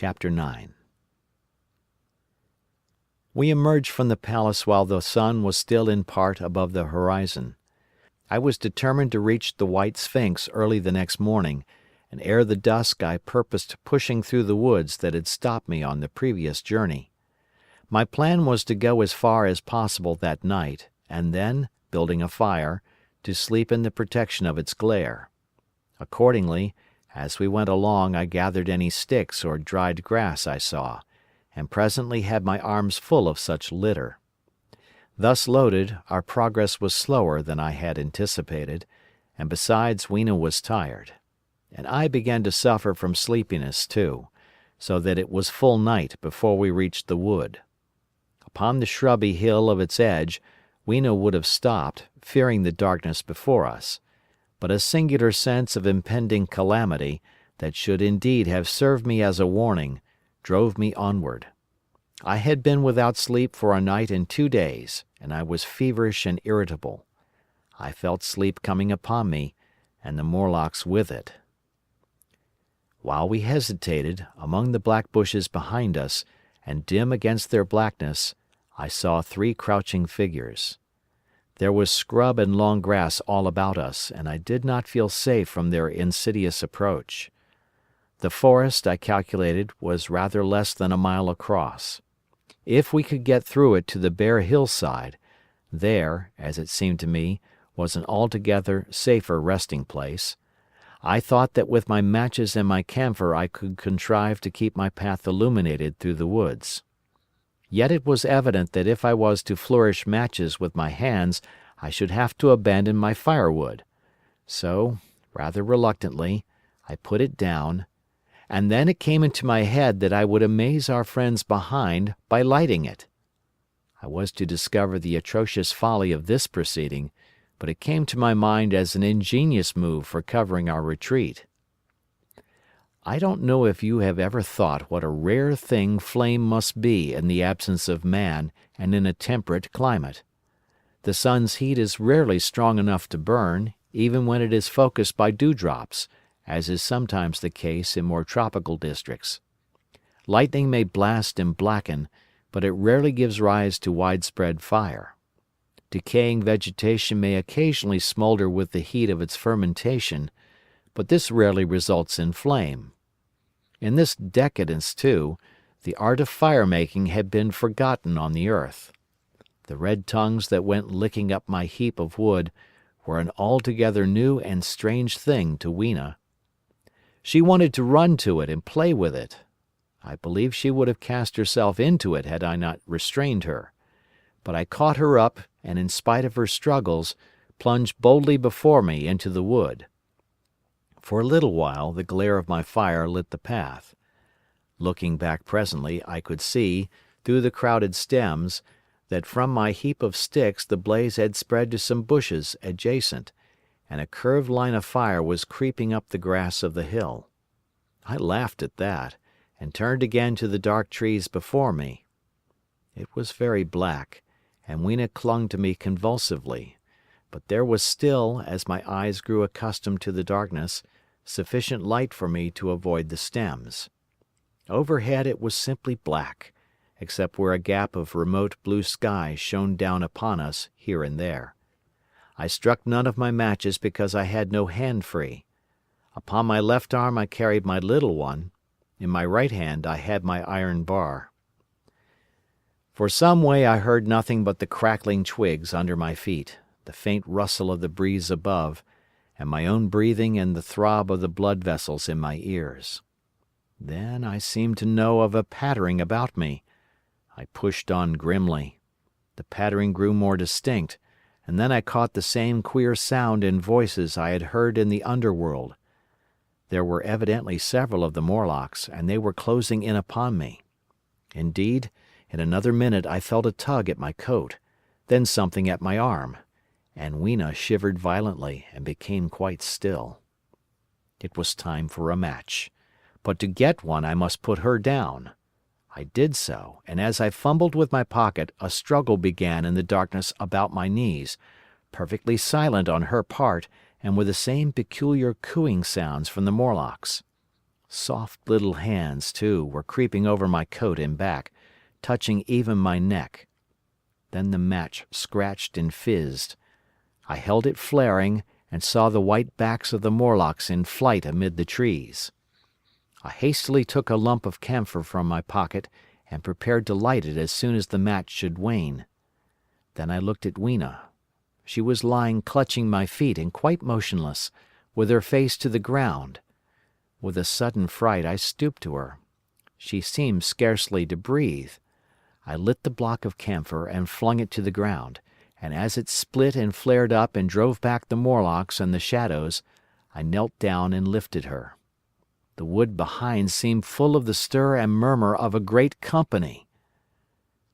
Chapter 9. We emerged from the palace while the sun was still in part above the horizon. I was determined to reach the White Sphinx early the next morning, and ere the dusk I purposed pushing through the woods that had stopped me on the previous journey. My plan was to go as far as possible that night, and then, building a fire, to sleep in the protection of its glare. Accordingly, as we went along I gathered any sticks or dried grass I saw, and presently had my arms full of such litter. Thus loaded, our progress was slower than I had anticipated, and besides Weena was tired. And I began to suffer from sleepiness too, so that it was full night before we reached the wood. Upon the shrubby hill of its edge, Weena would have stopped, fearing the darkness before us, but a singular sense of impending calamity, that should indeed have served me as a warning, drove me onward. I had been without sleep for a night and 2 days, and I was feverish and irritable. I felt sleep coming upon me, and the Morlocks with it. While we hesitated, among the black bushes behind us, and dim against their blackness, I saw 3 crouching figures. There was scrub and long grass all about us, and I did not feel safe from their insidious approach. The forest, I calculated, was rather less than a mile across. If we could get through it to the bare hillside, there, as it seemed to me, was an altogether safer resting place. I thought that with my matches and my camphor I could contrive to keep my path illuminated through the woods. Yet it was evident that if I was to flourish matches with my hands I should have to abandon my firewood. So, rather reluctantly, I put it down, and then it came into my head that I would amaze our friends behind by lighting it. I was to discover the atrocious folly of this proceeding, but it came to my mind as an ingenious move for covering our retreat. I don't know if you have ever thought what a rare thing flame must be in the absence of man and in a temperate climate. The sun's heat is rarely strong enough to burn, even when it is focused by dewdrops, as is sometimes the case in more tropical districts. Lightning may blast and blacken, but it rarely gives rise to widespread fire. Decaying vegetation may occasionally smolder with the heat of its fermentation, but this rarely results in flame. In this decadence, too, the art of fire-making had been forgotten on the earth. The red tongues that went licking up my heap of wood were an altogether new and strange thing to Weena. She wanted to run to it and play with it. I believe she would have cast herself into it had I not restrained her. But I caught her up and, in spite of her struggles, plunged boldly before me into the wood. For a little while the glare of my fire lit the path. Looking back presently, I could see, through the crowded stems, that from my heap of sticks the blaze had spread to some bushes adjacent, and a curved line of fire was creeping up the grass of the hill. I laughed at that, and turned again to the dark trees before me. It was very black, and Weena clung to me convulsively, but there was still, as my eyes grew accustomed to the darkness, sufficient light for me to avoid the stems. Overhead it was simply black, except where a gap of remote blue sky shone down upon us here and there. I struck none of my matches because I had no hand free. Upon my left arm I carried my little one, in my right hand I had my iron bar. For some way I heard nothing but the crackling twigs under my feet, the faint rustle of the breeze above, and my own breathing and the throb of the blood vessels in my ears. Then I seemed to know of a pattering about me. I pushed on grimly. The pattering grew more distinct, and then I caught the same queer sound and voices I had heard in the underworld. There were evidently several of the Morlocks, and they were closing in upon me. Indeed, in another minute I felt a tug at my coat, then something at my arm, and Weena shivered violently and became quite still. It was time for a match, but to get one I must put her down. I did so, and as I fumbled with my pocket a struggle began in the darkness about my knees, perfectly silent on her part and with the same peculiar cooing sounds from the Morlocks. Soft little hands, too, were creeping over my coat and back, touching even my neck. Then the match scratched and fizzed. I held it flaring and saw the white backs of the Morlocks in flight amid the trees. I hastily took a lump of camphor from my pocket and prepared to light it as soon as the match should wane. Then I looked at Weena. She was lying clutching my feet and quite motionless, with her face to the ground. With a sudden fright I stooped to her. She seemed scarcely to breathe. I lit the block of camphor and flung it to the ground, and as it split and flared up and drove back the Morlocks and the shadows, I knelt down and lifted her. The wood behind seemed full of the stir and murmur of a great company.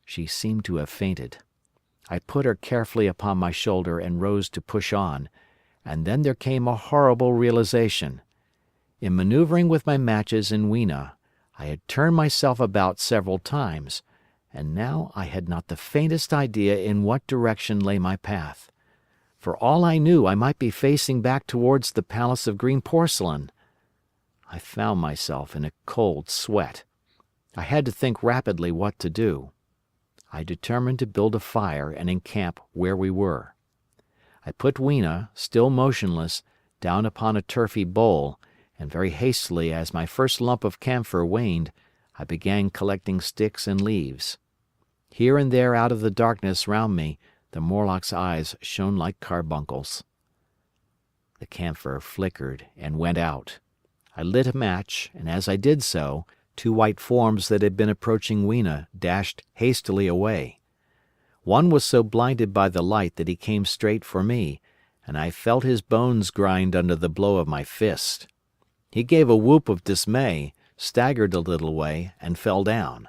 She seemed to have fainted. I put her carefully upon my shoulder and rose to push on, and then there came a horrible realization. In maneuvering with my matches and Weena, I had turned myself about several times, and now I had not the faintest idea in what direction lay my path. For all I knew, I might be facing back towards the Palace of Green Porcelain. I found myself in a cold sweat. I had to think rapidly what to do. I determined to build a fire and encamp where we were. I put Weena, still motionless, down upon a turfy bole, and very hastily as my first lump of camphor waned, I began collecting sticks and leaves. Here and there out of the darkness round me, the Morlock's eyes shone like carbuncles. The camphor flickered and went out. I lit a match, and as I did so, two white forms that had been approaching Weena dashed hastily away. One was so blinded by the light that he came straight for me, and I felt his bones grind under the blow of my fist. He gave a whoop of dismay, staggered a little way, and fell down.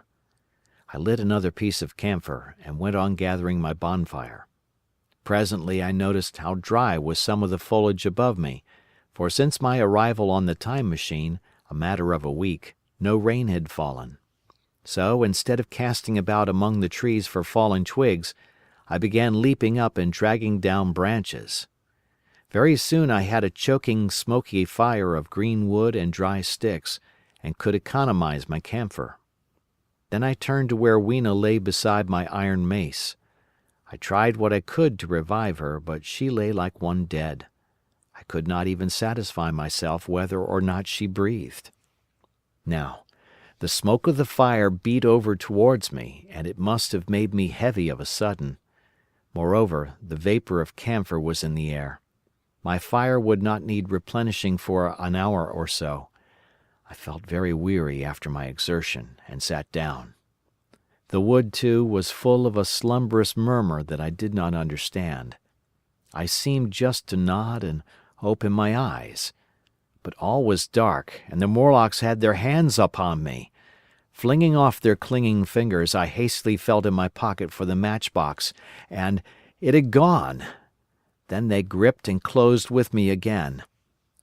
I lit another piece of camphor and went on gathering my bonfire. Presently I noticed how dry was some of the foliage above me, for since my arrival on the time machine, a matter of a week, no rain had fallen. So, instead of casting about among the trees for fallen twigs, I began leaping up and dragging down branches. Very soon I had a choking, smoky fire of green wood and dry sticks, and could economize my camphor. Then I turned to where Weena lay beside my iron mace. I tried what I could to revive her, but she lay like one dead. I could not even satisfy myself whether or not she breathed. Now, the smoke of the fire beat over towards me, and it must have made me heavy of a sudden. Moreover, the vapour of camphor was in the air. My fire would not need replenishing for an hour or so. I felt very weary after my exertion, and sat down. The wood, too, was full of a slumberous murmur that I did not understand. I seemed just to nod and open my eyes. But all was dark, and the Morlocks had their hands upon me. Flinging off their clinging fingers, I hastily felt in my pocket for the matchbox, and it had gone. Then they gripped and closed with me again.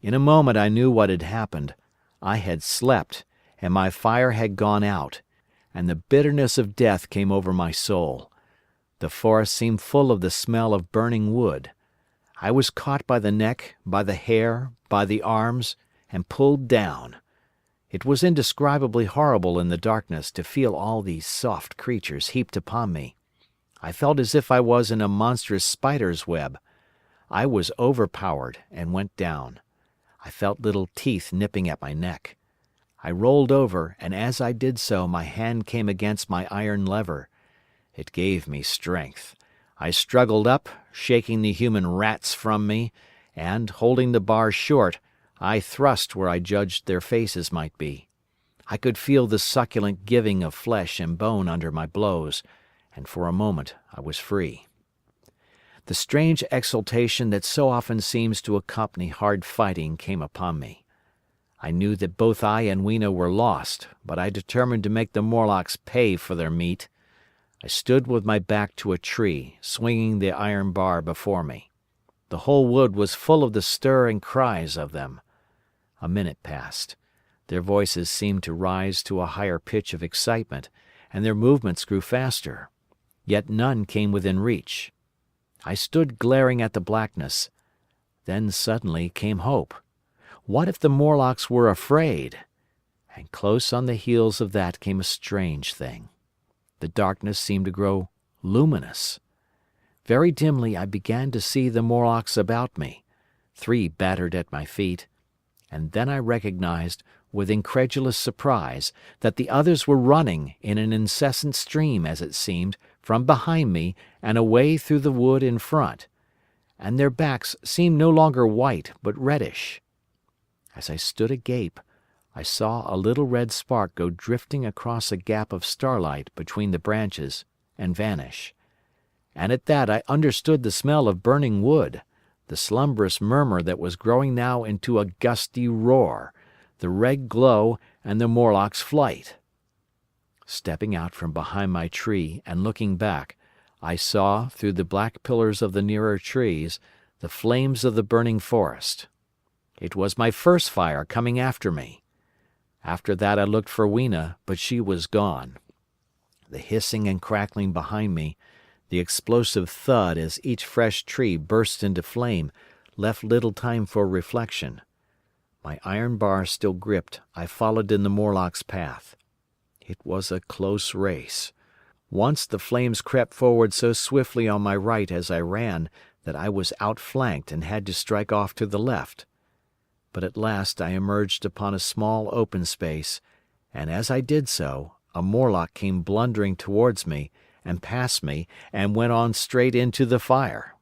In a moment I knew what had happened. I had slept, and my fire had gone out, and the bitterness of death came over my soul. The forest seemed full of the smell of burning wood. I was caught by the neck, by the hair, by the arms, and pulled down. It was indescribably horrible in the darkness to feel all these soft creatures heaped upon me. I felt as if I was in a monstrous spider's web. I was overpowered and went down. I felt little teeth nipping at my neck. I rolled over, and as I did so my hand came against my iron lever. It gave me strength. I struggled up, shaking the human rats from me, and, holding the bar short, I thrust where I judged their faces might be. I could feel the succulent giving of flesh and bone under my blows, and for a moment I was free. The strange exultation that so often seems to accompany hard fighting came upon me. I knew that both I and Weena were lost, but I determined to make the Morlocks pay for their meat. I stood with my back to a tree, swinging the iron bar before me. The whole wood was full of the stir and cries of them. A minute passed. Their voices seemed to rise to a higher pitch of excitement, and their movements grew faster. Yet none came within reach. I stood glaring at the blackness. Then suddenly came hope. What if the Morlocks were afraid? And close on the heels of that came a strange thing. The darkness seemed to grow luminous. Very dimly I began to see the Morlocks about me, 3 battered at my feet, and then I recognized, with incredulous surprise, that the others were running, in an incessant stream, as it seemed, from behind me and away through the wood in front, and their backs seemed no longer white but reddish. As I stood agape, I saw a little red spark go drifting across a gap of starlight between the branches and vanish. And at that I understood the smell of burning wood, the slumberous murmur that was growing now into a gusty roar, the red glow and the Morlock's flight. Stepping out from behind my tree and looking back, I saw, through the black pillars of the nearer trees, the flames of the burning forest. It was my first fire coming after me. After that I looked for Weena, but she was gone. The hissing and crackling behind me, the explosive thud as each fresh tree burst into flame, left little time for reflection. My iron bar still gripped, I followed in the Morlock's path. It was a close race. Once the flames crept forward so swiftly on my right as I ran that I was outflanked and had to strike off to the left. But at last I emerged upon a small open space, and as I did so, a Morlock came blundering towards me, and past me, and went on straight into the fire.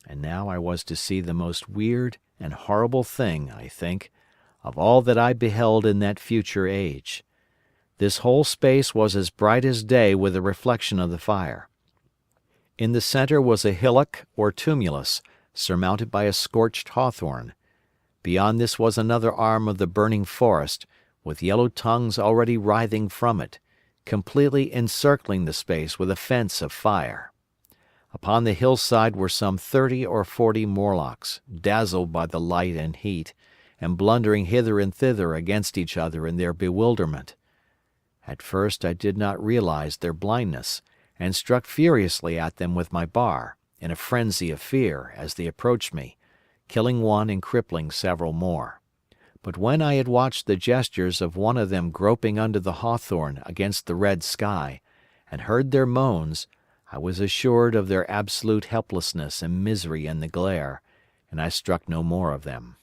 And now I was to see the most weird and horrible thing, I think, of all that I beheld in that future age. This whole space was as bright as day with the reflection of the fire. In the center was a hillock or tumulus, surmounted by a scorched hawthorn. Beyond this was another arm of the burning forest, with yellow tongues already writhing from it, completely encircling the space with a fence of fire. Upon the hillside were some 30 or 40 Morlocks, dazzled by the light and heat, and blundering hither and thither against each other in their bewilderment. At first I did not realize their blindness, and struck furiously at them with my bar, in a frenzy of fear, as they approached me, killing one and crippling several more. But when I had watched the gestures of one of them groping under the hawthorn against the red sky, and heard their moans, I was assured of their absolute helplessness and misery in the glare, and I struck no more of them.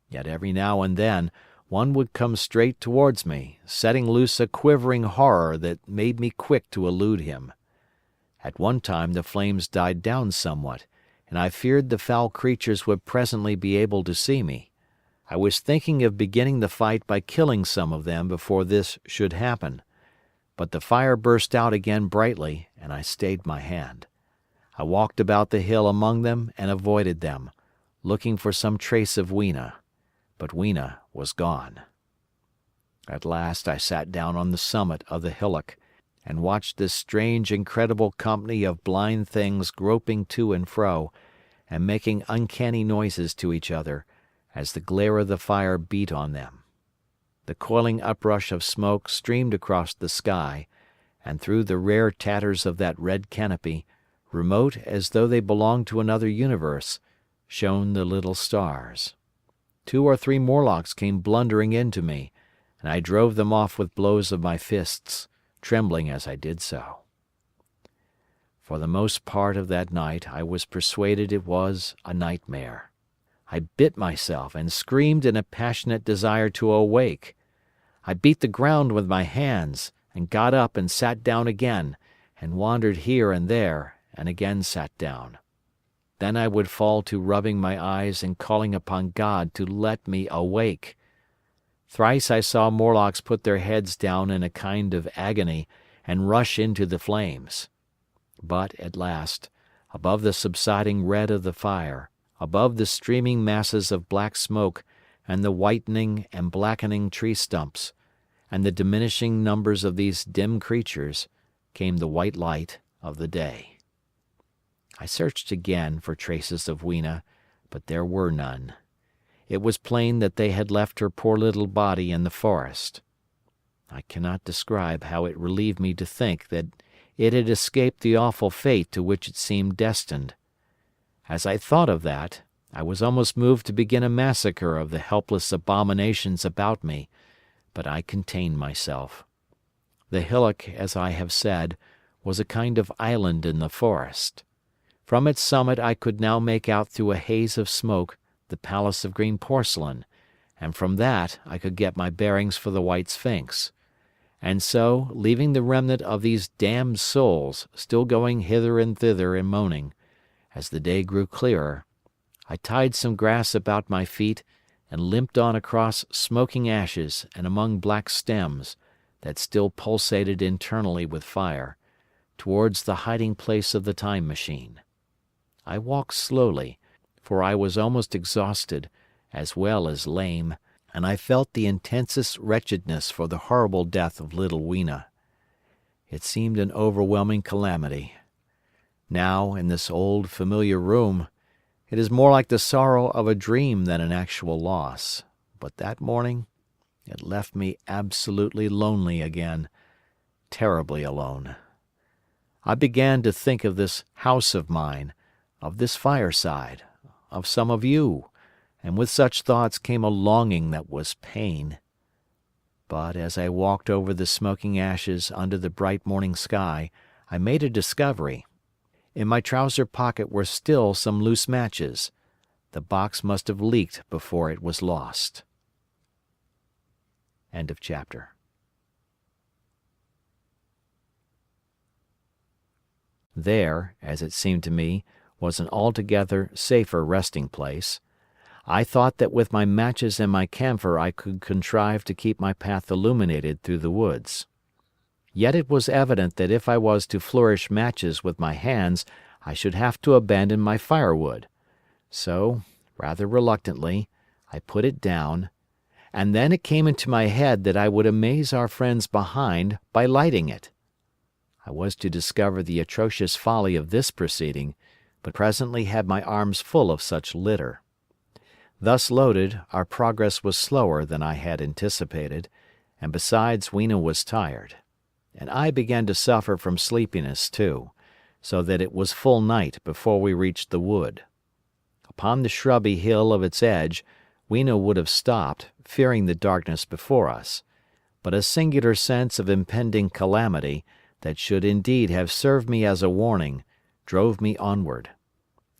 Yet every now and then one would come straight towards me, setting loose a quivering horror that made me quick to elude him. At one time the flames died down somewhat, and I feared the foul creatures would presently be able to see me. I was thinking of beginning the fight by killing some of them before this should happen. But the fire burst out again brightly, and I stayed my hand. I walked about the hill among them and avoided them, looking for some trace of Weena. But Weena was gone. At last I sat down on the summit of the hillock, and watched this strange incredible company of blind things groping to and fro, and making uncanny noises to each other, as the glare of the fire beat on them. The coiling uprush of smoke streamed across the sky, and through the rare tatters of that red canopy, remote as though they belonged to another universe, shone the little stars. 2 or 3 Morlocks came blundering into me, and I drove them off with blows of my fists, trembling as I did so. For the most part of that night I was persuaded it was a nightmare. I bit myself and screamed in a passionate desire to awake. I beat the ground with my hands, and got up and sat down again, and wandered here and there, and again sat down. Then I would fall to rubbing my eyes and calling upon God to let me awake. Thrice I saw Morlocks put their heads down in a kind of agony and rush into the flames. But at last, above the subsiding red of the fire, above the streaming masses of black smoke and the whitening and blackening tree stumps, and the diminishing numbers of these dim creatures, came the white light of the day. I searched again for traces of Weena, but there were none. It was plain that they had left her poor little body in the forest. I cannot describe how it relieved me to think that it had escaped the awful fate to which it seemed destined. As I thought of that, I was almost moved to begin a massacre of the helpless abominations about me, but I contained myself. The hillock, as I have said, was a kind of island in the forest. From its summit I could now make out through a haze of smoke the Palace of Green Porcelain, and from that I could get my bearings for the White Sphinx. And so, leaving the remnant of these damned souls still going hither and thither and moaning, as the day grew clearer, I tied some grass about my feet and limped on across smoking ashes and among black stems that still pulsated internally with fire, towards the hiding place of the Time Machine. I walked slowly, for I was almost exhausted, as well as lame, and I felt the intensest wretchedness for the horrible death of little Weena. It seemed an overwhelming calamity. Now, in this old familiar room, it is more like the sorrow of a dream than an actual loss, but that morning it left me absolutely lonely again, terribly alone. I began to think of this house of mine, of this fireside, of some of you, and with such thoughts came a longing that was pain. But as I walked over the smoking ashes under the bright morning sky, I made a discovery. In my trouser pocket were still some loose matches. The box must have leaked before it was lost. End of chapter. There, as it seemed to me, was an altogether safer resting place. I thought that with my matches and my camphor I could contrive to keep my path illuminated through the woods. Yet it was evident that if I was to flourish matches with my hands I should have to abandon my firewood. So, rather reluctantly, I put it down, and then it came into my head that I would amaze our friends behind by lighting it. I was to discover the atrocious folly of this proceeding, but presently had my arms full of such litter. Thus loaded, our progress was slower than I had anticipated, and besides Weena was tired. And I began to suffer from sleepiness too, so that it was full night before we reached the wood. Upon the shrubby hill of its edge, Weena would have stopped, fearing the darkness before us, but a singular sense of impending calamity, that should indeed have served me as a warning, drove me onward.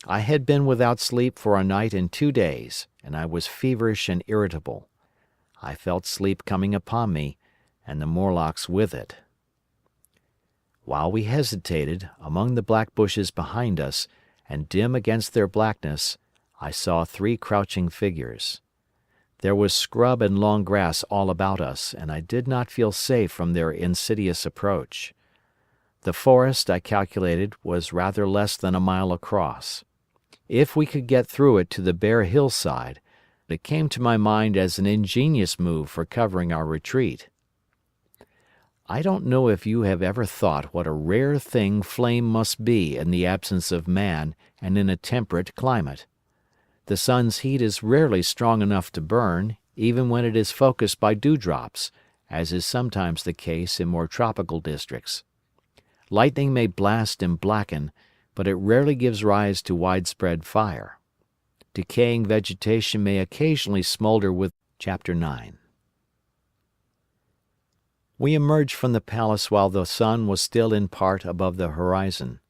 I had been without sleep for a night and 2 days, and I was feverish and irritable. I felt sleep coming upon me, and the Morlocks with it. While we hesitated, among the black bushes behind us, and dim against their blackness, I saw 3 crouching figures. There was scrub and long grass all about us, and I did not feel safe from their insidious approach. The forest, I calculated, was rather less than a mile across. If we could get through it to the bare hillside, it came to my mind as an ingenious move for covering our retreat. I don't know if you have ever thought what a rare thing flame must be in the absence of man and in a temperate climate. The sun's heat is rarely strong enough to burn, even when it is focused by dewdrops, as is sometimes the case in more tropical districts. Lightning may blast and blacken, but it rarely gives rise to widespread fire. Decaying vegetation may occasionally smolder with Chapter 9. We emerged from the palace while the sun was still in part above the horizon.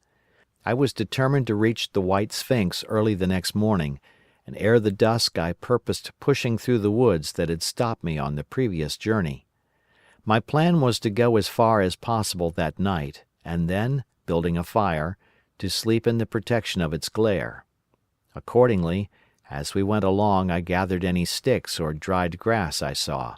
I was determined to reach the White Sphinx early the next morning, and ere the dusk I purposed pushing through the woods that had stopped me on the previous journey. My plan was to go as far as possible that night, and then, building a fire, to sleep in the protection of its glare. Accordingly, as we went along I gathered any sticks or dried grass I saw,